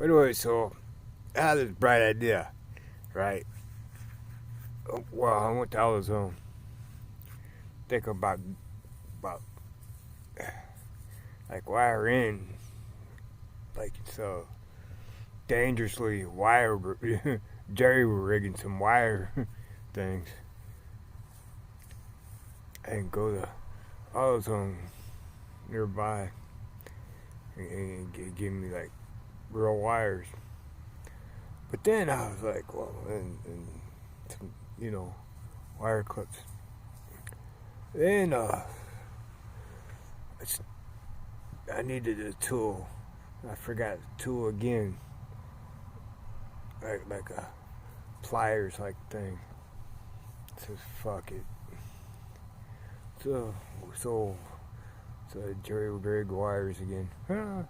Anyway, so I had this bright idea, right? Well, I went to AutoZone, think about like wiring, like it's dangerously wire, jerry rigging some wire things, and go to AutoZone nearby and give me like real wires. But then I was like, well, and some, wire clips. Then I needed a tool. I forgot the tool again, like a pliers like thing. So fuck it. So so so Jerry rig wires again. I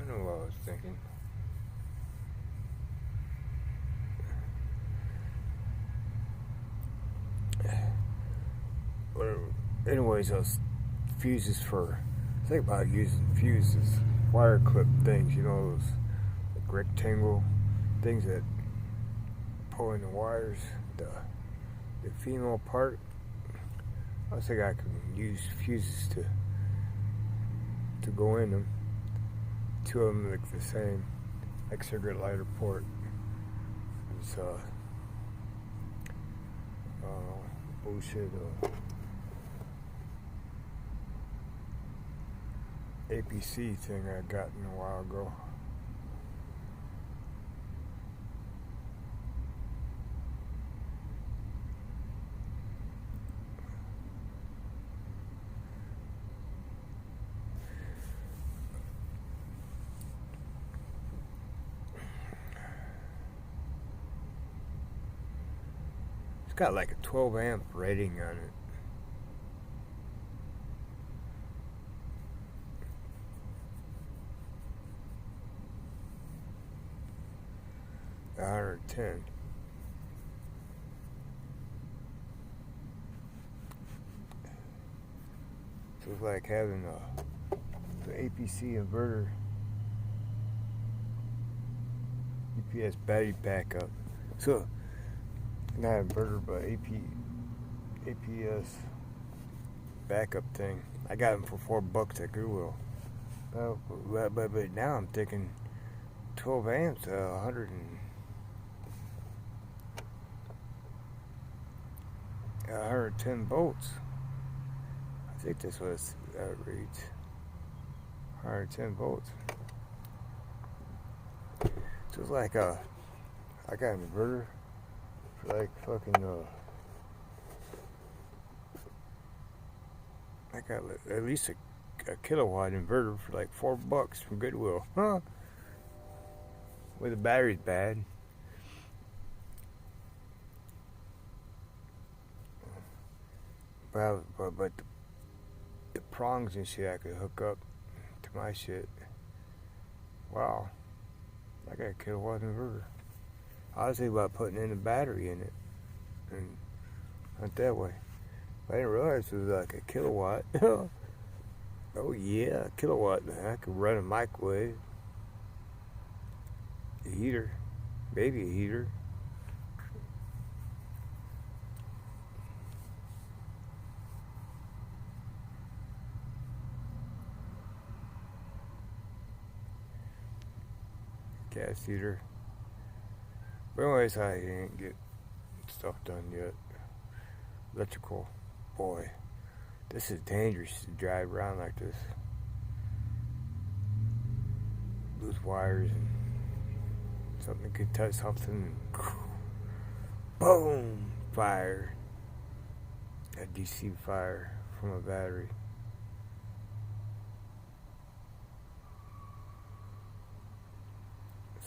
know what I was thinking. Well, anyways, those fuses for. Think about using fuses, wire clip things. You know those like rectangle things that pull in the wires. The female part. I think I can use fuses to go in them. Two of them look the same, like cigarette lighter port. It's bullshit. APC thing I got in a while ago. It's got like a 12 amp rating on it. A 110. So it's like having the APC inverter UPS battery backup. So not inverter, but APS backup thing. I got them for $4 at Goodwill. But now I'm thinking 12 amps, 110 volts. I think that's what it reads. 110 volts. So it's like I got an inverter for like fucking I got at least a kilowatt inverter for like $4 from Goodwill. Huh? Where the battery's bad. But the prongs and shit I could hook up to my shit. Wow. I got a kilowatt inverter. I was thinking about putting in a battery in it. And not that way. I didn't realize it was like a kilowatt. Oh yeah, a kilowatt. I could run a microwave. A heater. Maybe a heater. Gas heater. But anyways, I didn't get stuff done yet. Electrical. Boy, this is dangerous to drive around like this. Loose wires and something could touch something and boom, fire. A DC fire from a battery.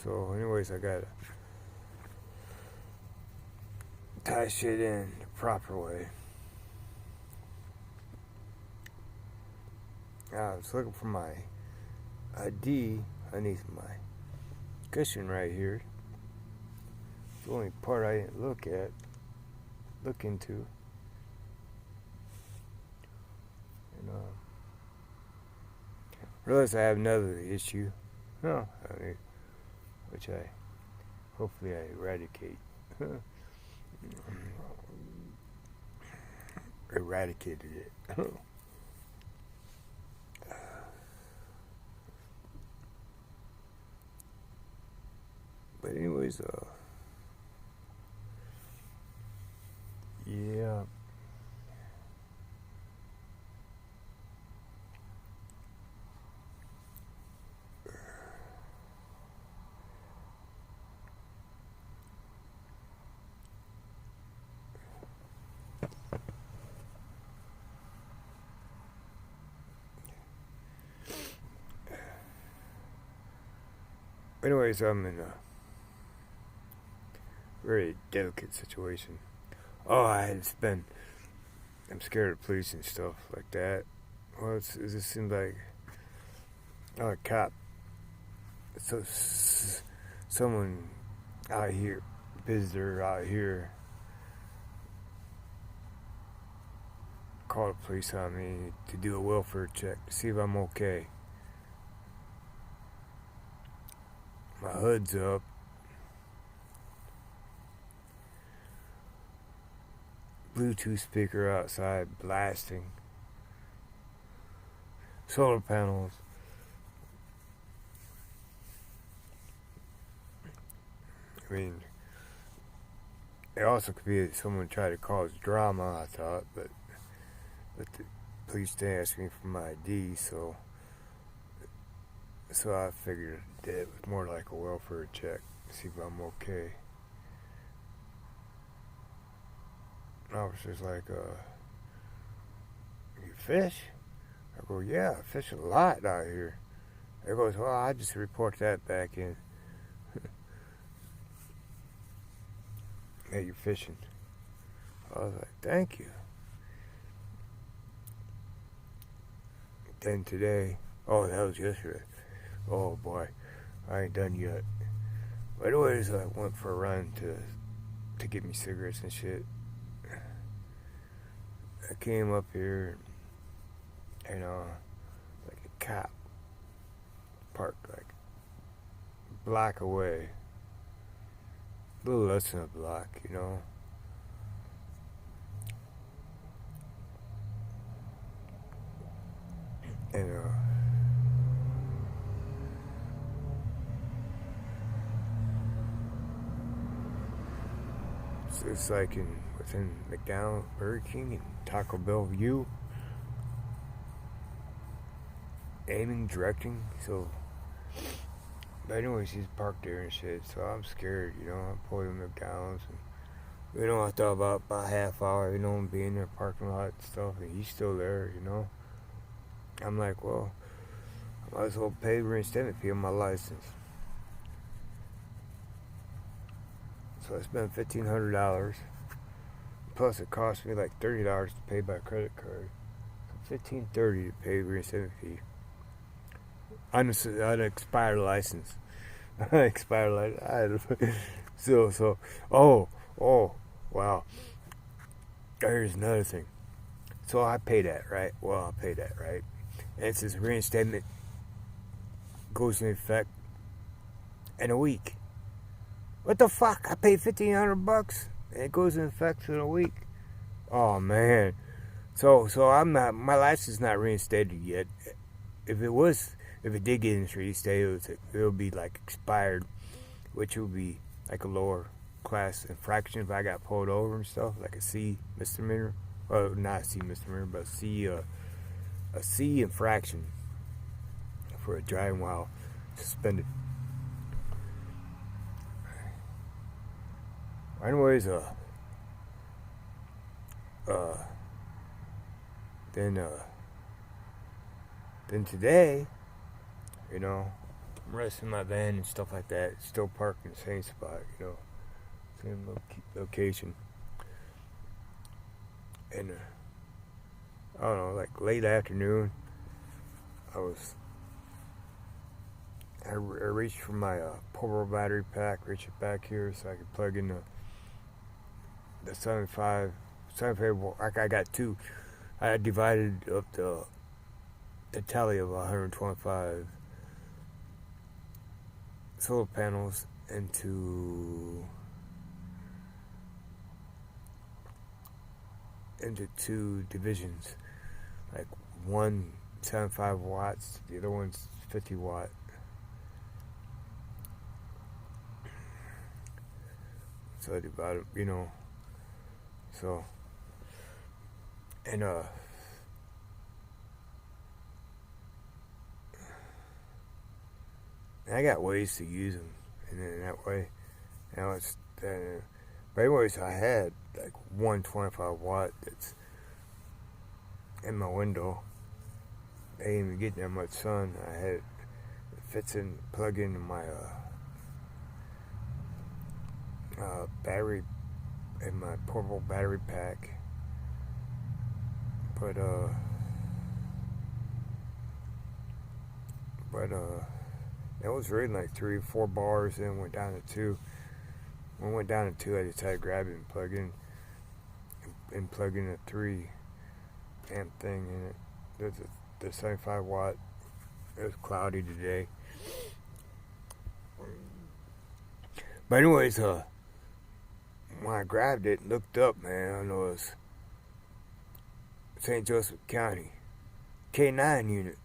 So anyways, I gotta tie shit in the proper way. I was looking for my ID underneath my cushion right here. It's the only part I didn't look into. And realize I have another issue. No, which I hopefully I eradicate. Eradicated it. But anyways, yeah. Anyways, I'm in a very delicate situation. Oh, I'm scared of police and stuff like that. Well, it just seems like a cop. So someone out here, visitor out here, called the police on me to do a welfare check to see if I'm okay. My hood's up. Bluetooth speaker outside blasting. Solar panels. I mean, it also could be that someone tried to cause drama, I thought, but the police didn't ask me for my ID, so I figured that it was more like a welfare check to see if I'm okay. And officer's like, you fish? I go, yeah, I fish a lot out here. He goes, well, I just report that back in. Hey, you're fishing. I was like, thank you. Then today, oh, that was yesterday. Oh boy, I ain't done yet. But anyways, I went for a run to get me cigarettes and shit. I came up here, and like a cop parked like a block away, a little less than a block, and so it's like within McDonald's, Burger King, and Taco Bell view, aiming, directing. So, but anyways, he's parked there and shit. So I'm scared, I pulled him McDonald's, and I thought about a half hour, him being in their parking lot and stuff, and he's still there, I'm like, well, I might as well pay reinstatement fee on my license. So I spent $1,500. Plus, it cost me like $30 to pay by credit card. So $1,530 to pay reinstatement fee. On an expired license. Expired license. Oh, wow. There's another thing. So I pay that, right? Well, I'll pay that, right? And it says reinstatement goes into effect in a week. What the fuck? I paid $1,500 and it goes into effect in a week. Oh man. So I'm not, my license is not reinstated yet. If it did get reinstated, it would be like expired, which would be like a lower class infraction if I got pulled over and stuff, like a C misdemeanor. Well, not a C misdemeanor, but a C infraction for a driving while suspended. Anyways, then today, I'm resting my van and stuff like that. Still parked in the same spot, same location. And I don't know, like late afternoon, I reached for my portable battery pack, reach it back here so I could plug in the 75 I got two. I divided up the tally of 125 solar panels into two divisions. Like one 75 watts, the other one's 50 watt. So I divided, so and I got ways to use them in that way. But anyways, I had like one 25 watt that's in my window. I ain't even getting that much sun. It fits in, plug into my battery in my portable battery pack. But it was reading like 3 or 4 bars, then went down to 2. When it went down to 2, I decided to grab it and plug in a 3 amp thing in it. There's the 75 watt. It was cloudy today. But anyways, when I grabbed it and looked up, man, I know it's St. Joseph County K9 unit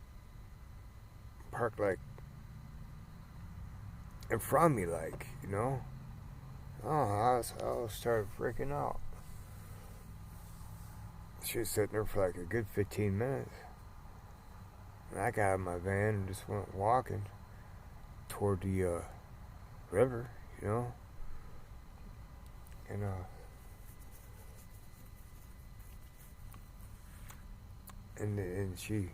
parked like in front of me, like, Oh, I started freaking out. She was sitting there for like a good 15 minutes. And I got out of my van and just went walking toward the river, And she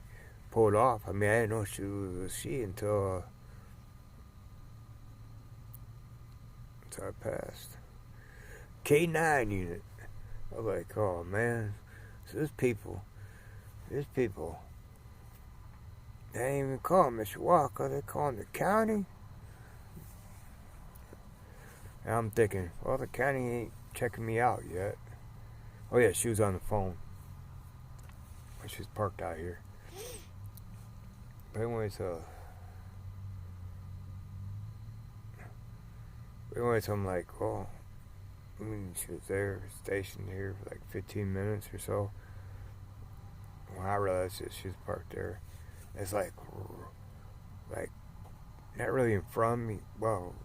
pulled off. I mean, I didn't know she was she until I passed. K9 unit. I was like, oh man, so there's people, they ain't even calling Mishawaka, they calling the county. And I'm thinking, well, the county ain't checking me out yet. Oh yeah, she was on the phone. She's parked out here. But anyways, I'm like, oh, she was there, stationed here for like 15 minutes or so. When I realized that she was parked there, it's like not really in front of me. Well,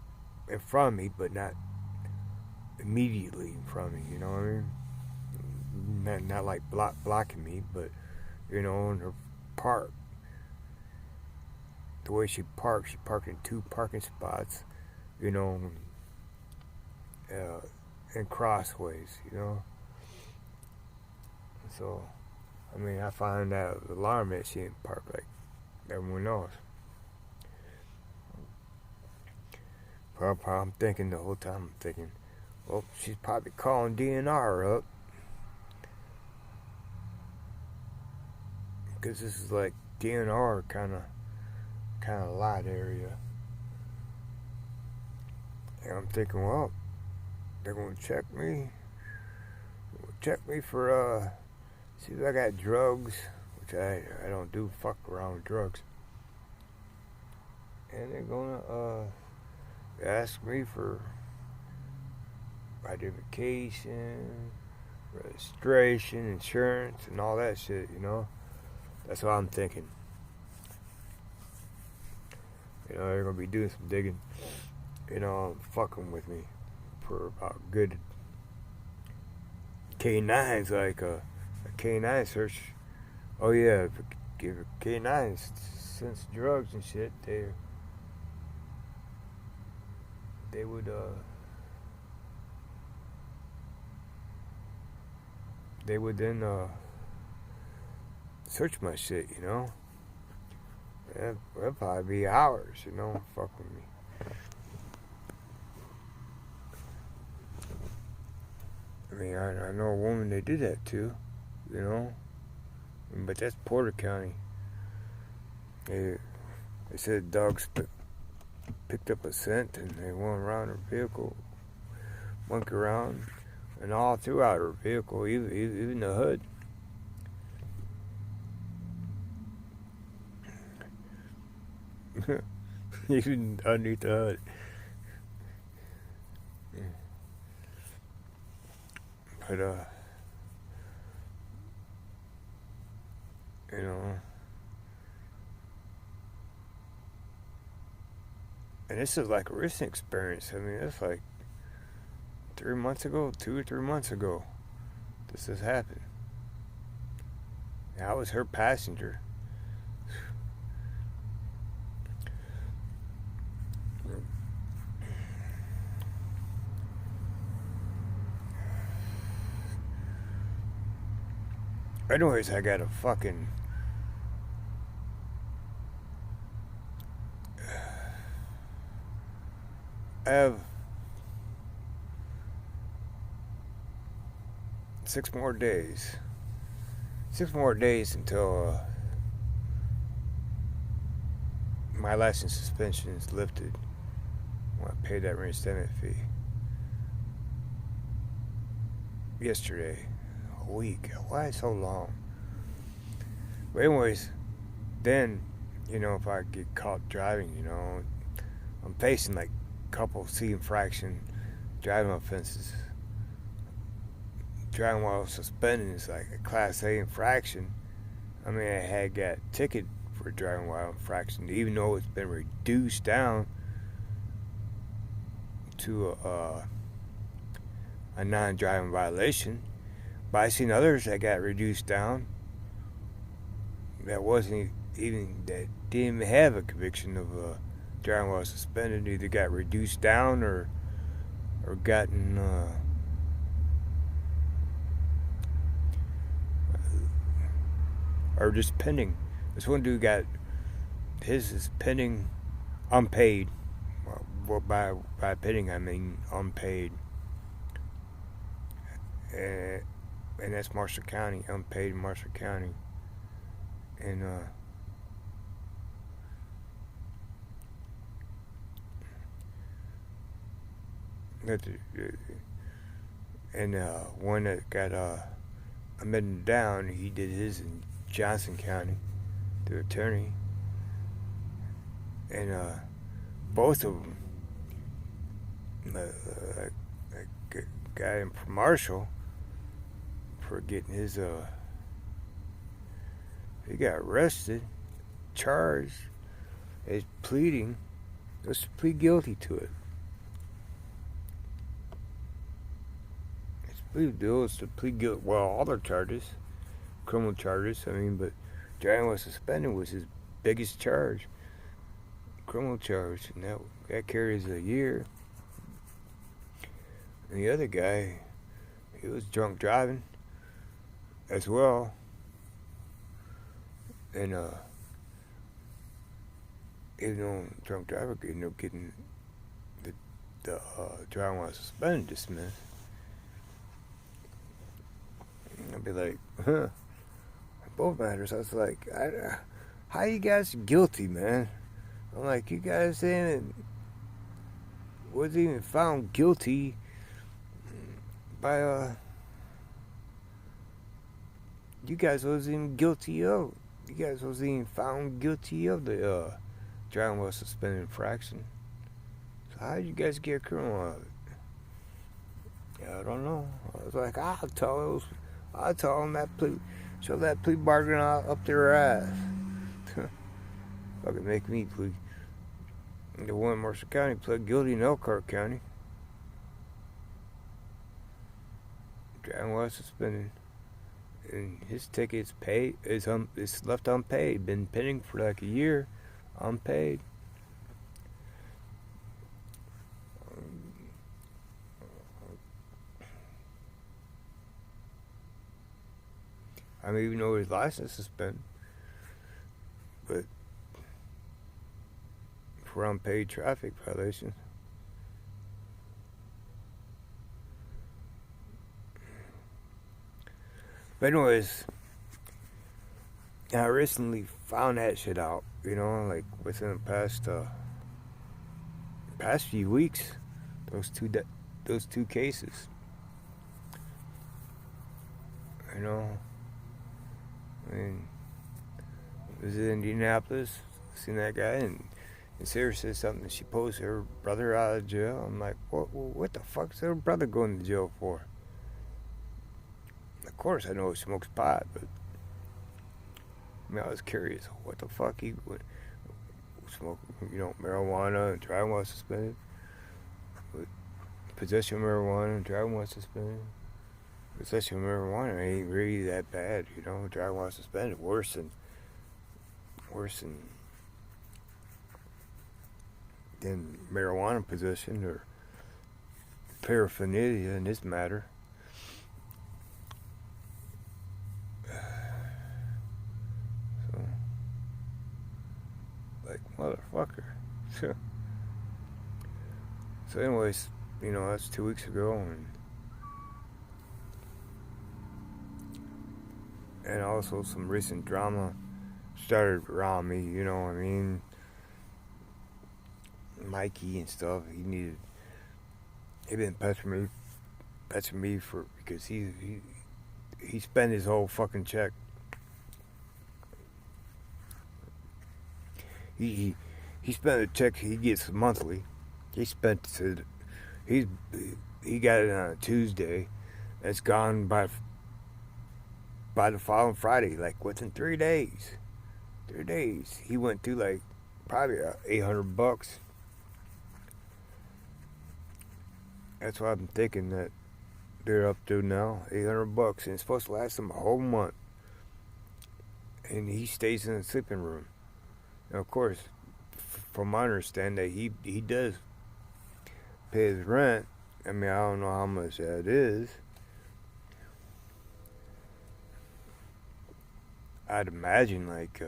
in front of me, but not immediately in front of me. You know what I mean? Not like blocking me, but in her park. The way she parked in 2 parking spots. In crossways, So, I mean, I find that alarming that she didn't park like everyone else. But I'm thinking the whole time, well, she's probably calling DNR up. Because this is like DNR kind of lot area. And I'm thinking, well, they're going to check me. For, see if I got drugs, which I don't do fuck around with drugs. And they're going to ask me for identification, registration, insurance, and all that shit, That's what I'm thinking. They're going to be doing some digging, fucking with me for about good K9's like a K9 search. Oh yeah, give a K9 since drugs and shit, they would then search my shit, That'll probably be hours, fuck with me. I mean, I know a woman they did that to, But that's Porter County. They, they said dogs picked up a scent and they went around her vehicle, monkey around, and all throughout her vehicle, even the hood. Even underneath the hood. But you know, and this is like a recent experience. I mean, it's like 3 months ago, 2 or 3 months ago, this has happened. And I was her passenger. Anyways, I got a fucking I have 6 more days. 6 more days until my license suspension is lifted. When I paid that reinstatement fee yesterday. A week. Why so long? But anyways, then if I get caught driving, I'm facing like a couple C infraction driving offenses. Driving while suspended is like a Class A infraction. I mean, I had got a ticket for driving while infraction, even though it's been reduced down to a non-driving violation. But I seen others that got reduced down that wasn't even that didn't even have a conviction of driving while suspended. Either got reduced down or gotten or just pending. This one dude got his is pending, unpaid. Well, by pending I mean unpaid, and that's Marshall County, unpaid in Marshall County, and one that got amended down, he did his in Johnson County, the attorney, and both of them, the guy in Marshall, for getting his he got arrested, charged, is pleading, let's plead guilty to it. His plea deal is to plead guilty, well, all their charges, criminal charges, but driving while suspended was his biggest charge, criminal charge, and that carries a year. And the other guy, he was drunk driving as well, and even though drunk driver ended up getting the driving while suspended dismissed. I'd be like, both matters. I was like, how you guys guilty, man? I'm like, you guys wasn't even found guilty by you guys wasn't even guilty of. You guys wasn't even found guilty of the driving while suspended infraction. So how did you guys get a criminal out of it? Yeah, I don't know. I was like, I'll tell them that plea, show that plea bargain up their ass. Fucking make me plead. The one in Marshall County pled guilty in Elkhart County. Driving while suspended. And his ticket's paid, it's left unpaid. Been pending for like a year, unpaid. Even though his license is suspended, but for unpaid traffic violations. But anyways, And I recently found that shit out, like within the past few weeks, those those two cases, you know. I mean, it was in Indianapolis, seen that guy, and Sarah said something. She posted her brother out of jail. I'm like, what the fuck is her brother going to jail for? Of course, I know he smokes pot, but I mean, I was curious. What the fuck he would smoke? Marijuana and driving while suspended. Possession of marijuana and driving while suspended. Possession of marijuana ain't really that bad, Driving while suspended worse than marijuana possession or paraphernalia in this matter. So, like, motherfucker. So anyways, that's 2 weeks ago, and also some recent drama started around me, what I mean? Mikey and stuff, he been pestering me because he spent his whole fucking check. He spent a check he gets monthly. He got it on a Tuesday. It's gone by the following Friday, like within 3 days. 3 days. He went through like probably $800. That's what I'm thinking that they're up to now, $800, and it's supposed to last him a whole month. And he stays in the sleeping room. Now, of course, from my understanding, he does pay his rent. I mean, I don't know how much that is. I'd imagine like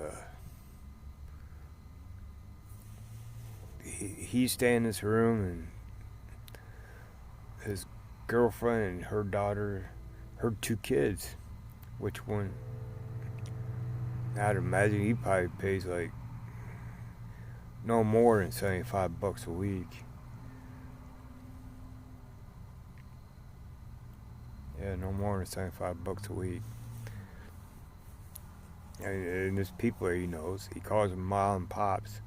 he stay in this room, and his girlfriend and her daughter, her 2 kids. Which one? I'd imagine he probably pays like no more than $75 a week. Yeah, no more than $75 a week. And there's people that he knows. He calls them mom and pops.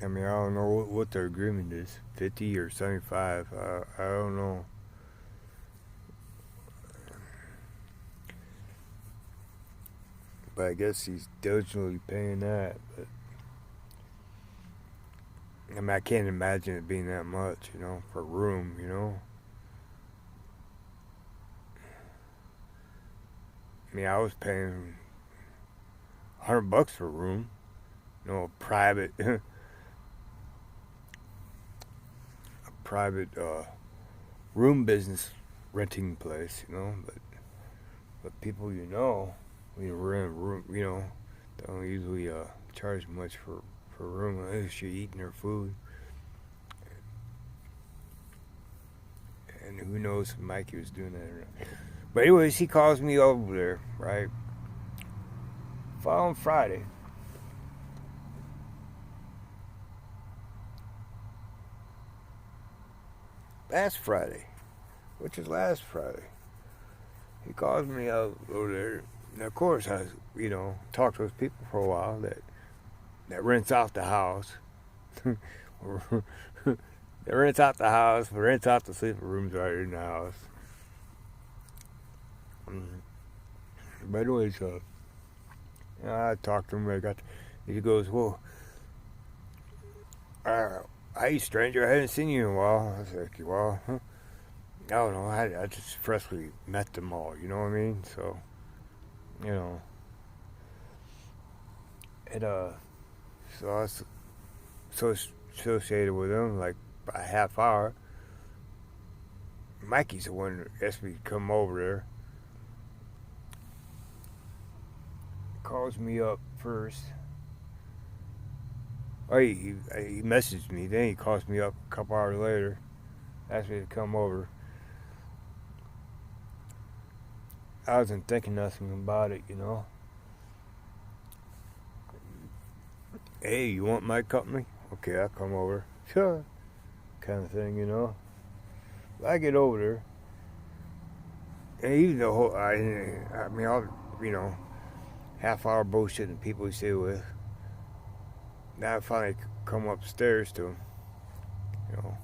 I mean, I don't know what their agreement is, 50 or 75. I don't know. But I guess he's diligently paying that. But I mean, I can't imagine it being that much, for a room, I mean, I was paying $100 for a room, a private, room business renting place, but people when you rent a room, don't usually charge much for a room unless you're eating their food. And who knows if Mikey was doing that or not. But anyways, he calls me over there, right? Following Friday. Last Friday. Which is last Friday. He calls me out over there. And of course, I, talked to those people for a while that rents out the house. That rents out the house, but rents out the sleeping rooms right in the house. But anyways, I talked to him. He goes, well, hey stranger, I haven't seen you in a while. I was like, well, I don't know. I just freshly met them all. You know what I mean? So, and so I was so associated with them like a half hour. Mikey's the one that asked me to come over there. Calls me up first. Oh, he messaged me. Then he calls me up a couple hours later. Asked me to come over. I wasn't thinking nothing about it, you know. Hey, you want my company? Okay, I'll come over. Sure. Kind of thing, you know. I get over there, and even the whole, I mean, I'll, you know, half-hour bullshitting people we stay with. Now I finally come upstairs to him, you know.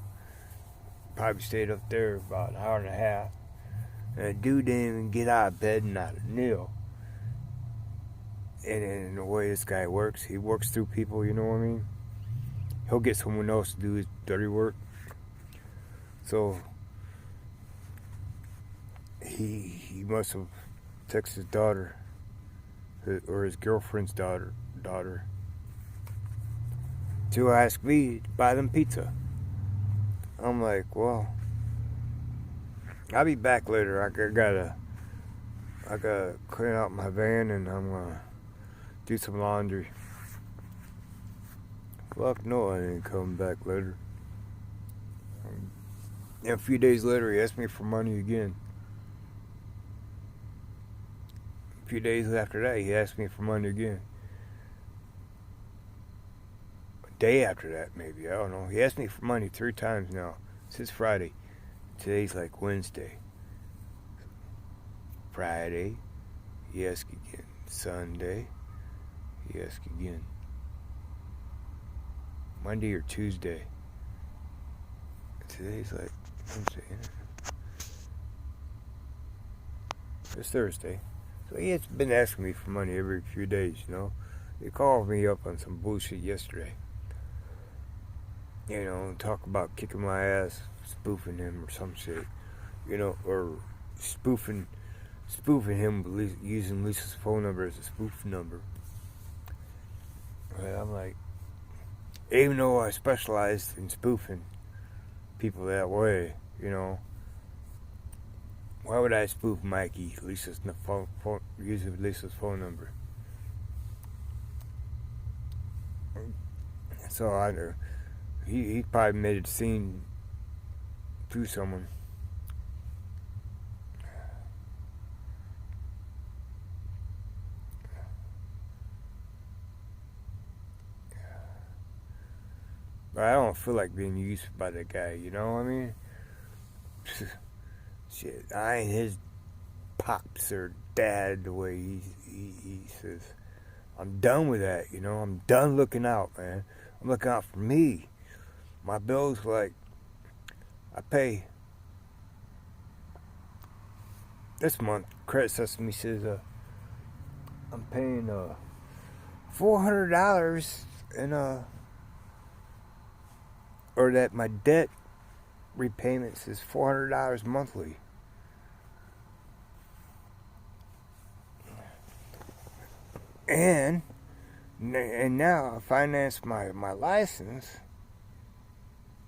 Probably stayed up there about an hour and a half. And the dude didn't even get out of bed and not a kneel. And the way this guy works, he works through people, you know what I mean? He'll get someone else to do his dirty work. So he must have texted his daughter, or his girlfriend's daughter, to ask me to buy them pizza. I'm like, well, I'll be back later. I gotta clean out my van, and I'm gonna do some laundry. Fuck no, I ain't coming back later. And a few days later, he asked me for money again. A few days after that, he asked me for money again. A day after that, maybe, I don't know. He asked me for money 3 times now. Since Friday. Today's like Wednesday. Friday, he asked again. Sunday, he asked again. Monday or Tuesday. Today's like Wednesday. It's Thursday. So he has been asking me for money every few days, you know. He called me up on some bullshit yesterday. You know, talk about kicking my ass, spoofing him or some shit. You know, or spoofing him, using Lisa's phone number as a spoof number. But I'm like, even though I specialized in spoofing people that way, you know, why would I spoof Mikey, using Lisa's phone number? So I know he probably made a scene through someone. But I don't feel like being used by that guy, you know what I mean? Shit, I ain't his pops or dad the way he says. I'm done with that, you know? I'm done looking out, man. I'm looking out for me. My bills, like, I pay. This month, Credit Sesame says I'm paying $400 in or that my debt repayments is $400 monthly. And now I financed my license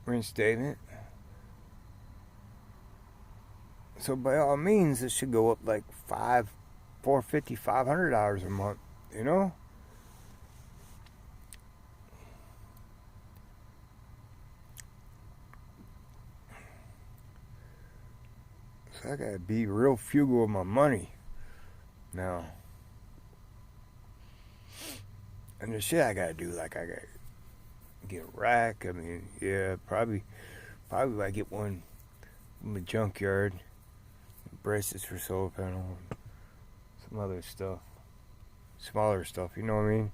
reinstatement. So by all means, it should go up like $500 a month, you know? So I gotta be real frugal with my money now. And the shit I gotta do, like I gotta get a rack. I mean, yeah, probably if I get one from the junkyard, braces for solar panel, and some other stuff, smaller stuff. You know what I mean?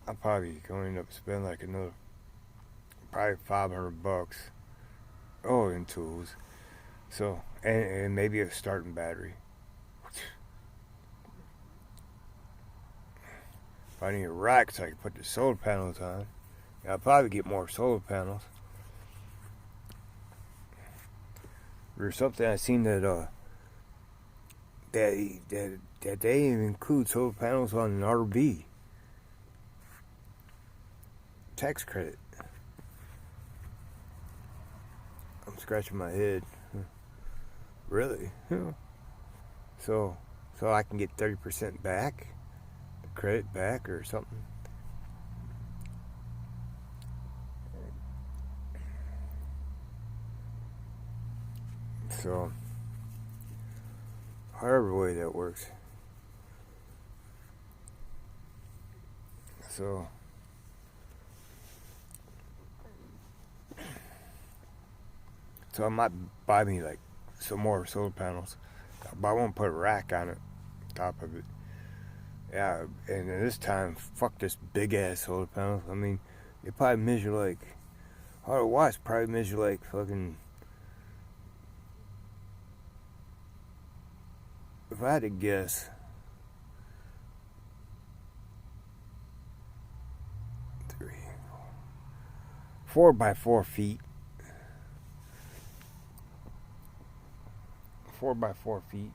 I'm probably gonna end up spending like another probably $500. Oh, in tools. So and maybe a starting battery. If I need a rack so I can put the solar panels on, I'll probably get more solar panels. There's something I seen that they even include solar panels on an RV tax credit. I'm scratching my head. Really? So I can get 30% back, the credit back or something. So however way that works. So I might buy me like some more solar panels, but I won't put a rack on it, top of it. Yeah, and this time, fuck this big ass solar panels. I mean, they probably measure like 100 watts. Probably measure like fucking. If I had to guess, 4 by 4 feet. 4 by 4 feet.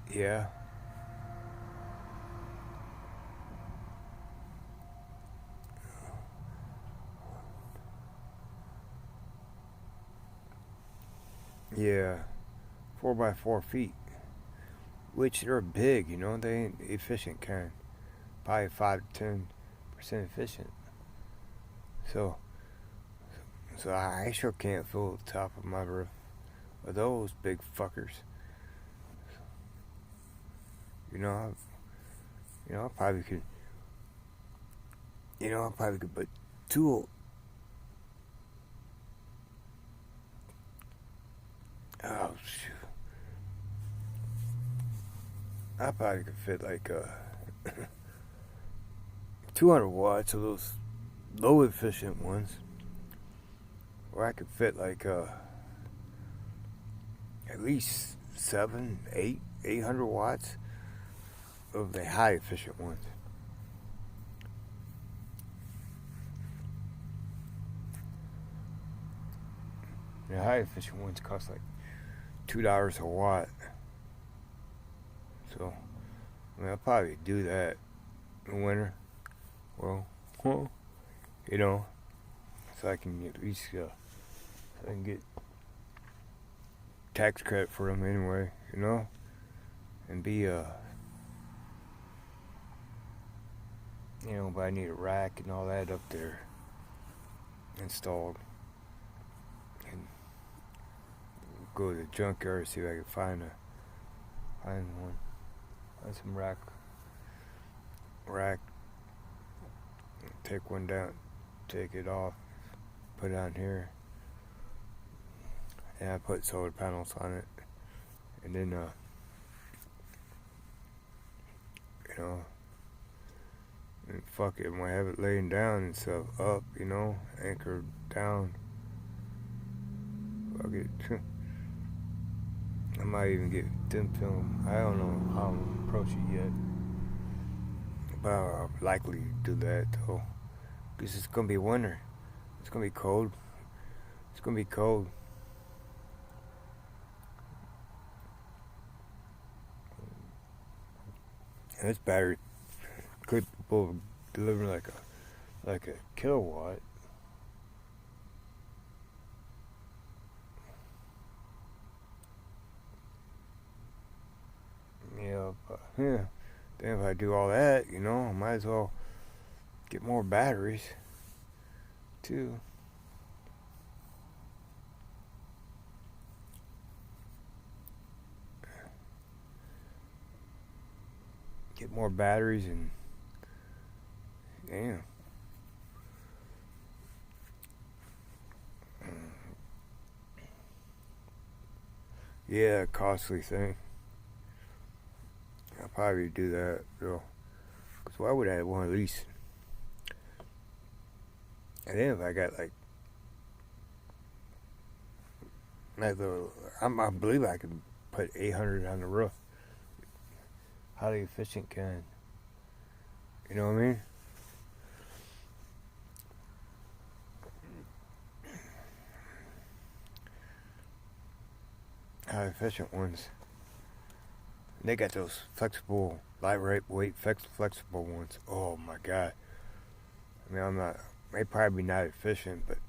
Yeah. Yeah. 4 by 4 feet. Which they're big, you know, they ain't efficient kind. Probably 5 to 10% efficient. So I sure can't fill the top of my roof with those big fuckers. You know, I probably could. I probably could put two. Oh shoot! I probably could fit like 200 watts of those low efficient ones, or I could fit like at least 800 watts of the high efficient ones. The high efficient ones cost like $2 a watt. So, I mean, I'll probably do that in the winter. Well, you know, so I can at least so I can get tax credit for them anyway, you know, and be but I need a rack and all that up there installed, and go to the junkyard see if I can find one, find some rack, take one down, take it off, put it on here, and I put solar panels on it, and then and fuck it, when I have it laying down and stuff up, anchored down, fuck it. I might even get thin film. I don't know how I'm gonna approach it yet, but I'll likely do that though, because it's gonna be winter. It's gonna be cold. It's gonna be cold. And this battery capable of delivering like a kilowatt. Yeah, but then if I do all that, I might as well get more batteries too. Get more batteries and damn. Yeah, costly thing. I'll probably do that though. Cause why would I have one of these? And then if I got like I believe I can put 800 on the roof. Highly efficient kind. You know what I mean? Highly efficient ones. And they got those flexible, lightweight, flexible ones. Oh my god. I mean, may probably be not efficient, but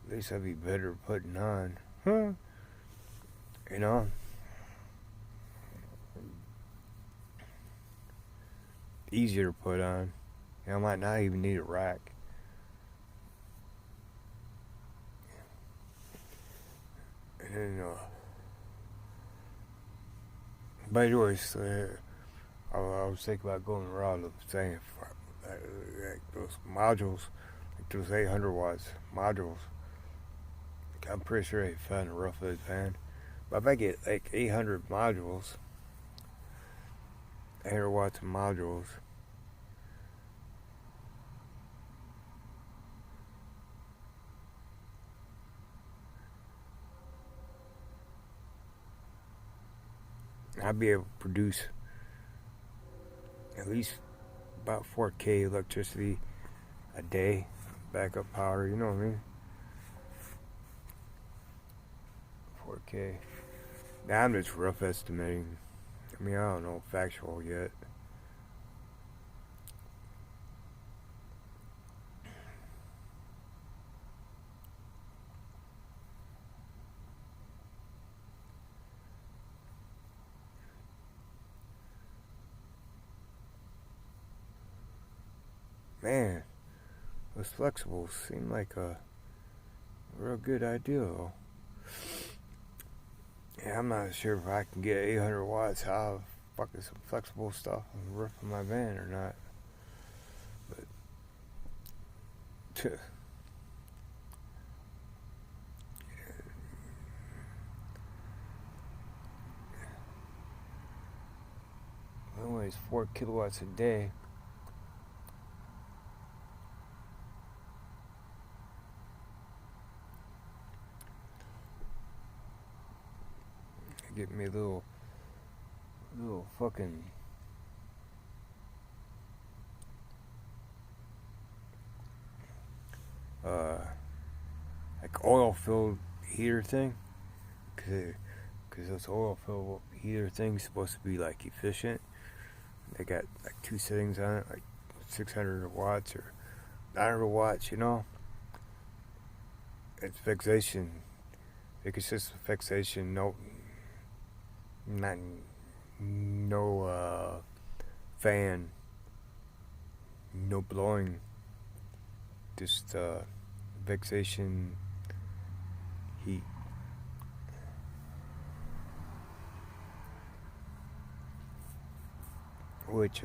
at least I'd be better putting on. Huh? Easier to put on. I might not even need a rack. And then, But anyways, I was thinking about going around the same, like those modules, like those 800 watts modules. I'm pretty sure they found a rough edge fan. But if I get like 800 modules, 800 watts of modules, I'd be able to produce at least about 4K electricity a day, backup power, you know what I mean? 4K. Now I'm just rough estimating. I mean, I don't know factual yet. Man, those flexibles seem like a real good idea, though. Yeah, I'm not sure if I can get 800 watts out of fucking some flexible stuff on the roof of my van or not. But anyways, 4 kilowatts a day. Get me a little fucking like oil filled heater thing, cause those oil filled heater things supposed to be like efficient. They got like two settings on it, like 600 watts or 900 watts. You know, it's fixation. It consists of fixation. Not no fan, no blowing, just fixation heat. Which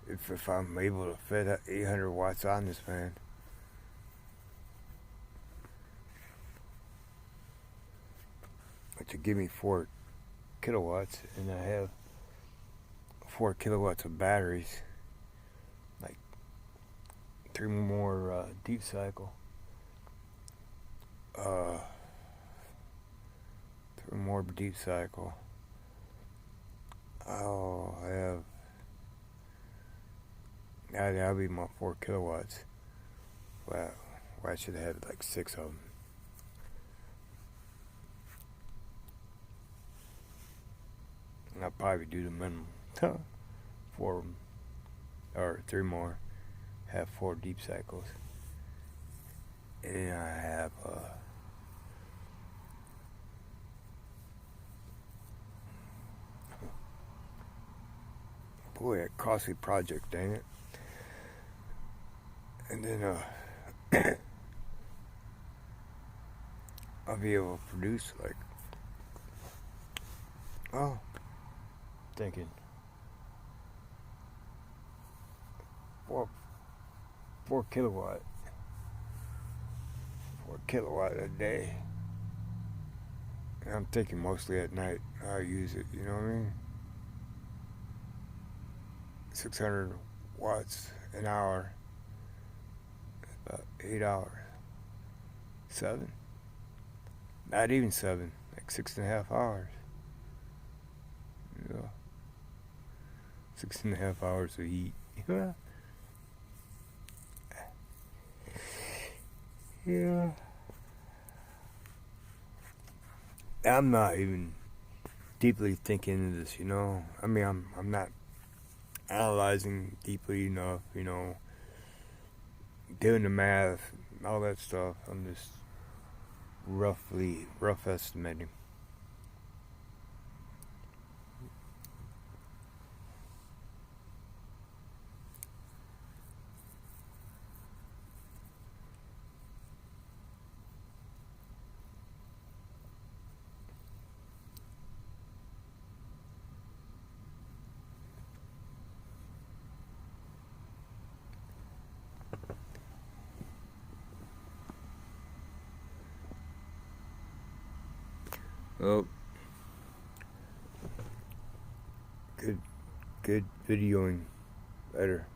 if I'm able to fit 800 watts on this fan, which would give me 4 kilowatts, and I have 4 kilowatts of batteries, like 3 more deep cycle. 3 more deep cycle. Oh, I have. That'll be my 4 kilowatts. Wow, well, I should have had like 6 of them. I'll probably do the minimum. 4 of them. Or 3 more. Have 4 deep cycles. And then I have boy, a costly project, ain't it? And then I'll be able to produce like, oh, thinking 4 kilowatt, 4 kilowatt a day. And I'm thinking mostly at night I use it. You know what I mean? 600 watts an hour. About 8 hours. 7? Not even 7. Like 6.5 hours. Yeah. 6.5 hours of heat. Yeah. I'm not even deeply thinking into this, you know. I mean, I'm not analyzing deeply enough, you know, doing the math, all that stuff. I'm just rough estimating. Well, good videoing. Later.